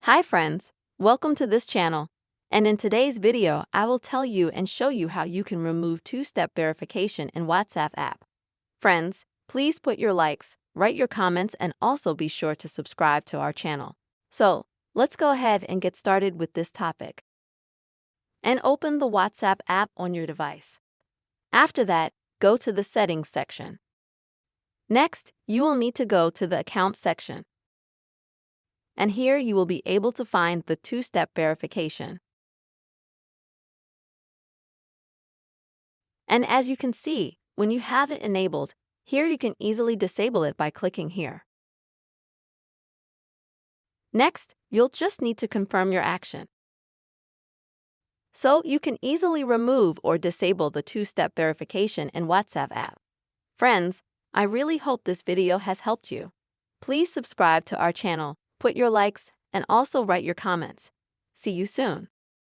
Hi friends, welcome to this channel. And in today's video, I will tell you and show you how you can remove two-step verification in WhatsApp app. Friends, please put your likes, write your comments, and also be sure to subscribe to our channel. So, let's go ahead and get started with this topic. And open the WhatsApp app on your device. After that, go to the settings section. Next, you will need to go to the account section. And here you will be able to find the two-step verification. And as you can see, when you have it enabled, here you can easily disable it by clicking here. Next, you'll just need to confirm your action. So you can easily remove or disable the two-step verification in WhatsApp app. Friends, I really hope this video has helped you. Please subscribe to our channel, put your likes, and also write your comments. See you soon.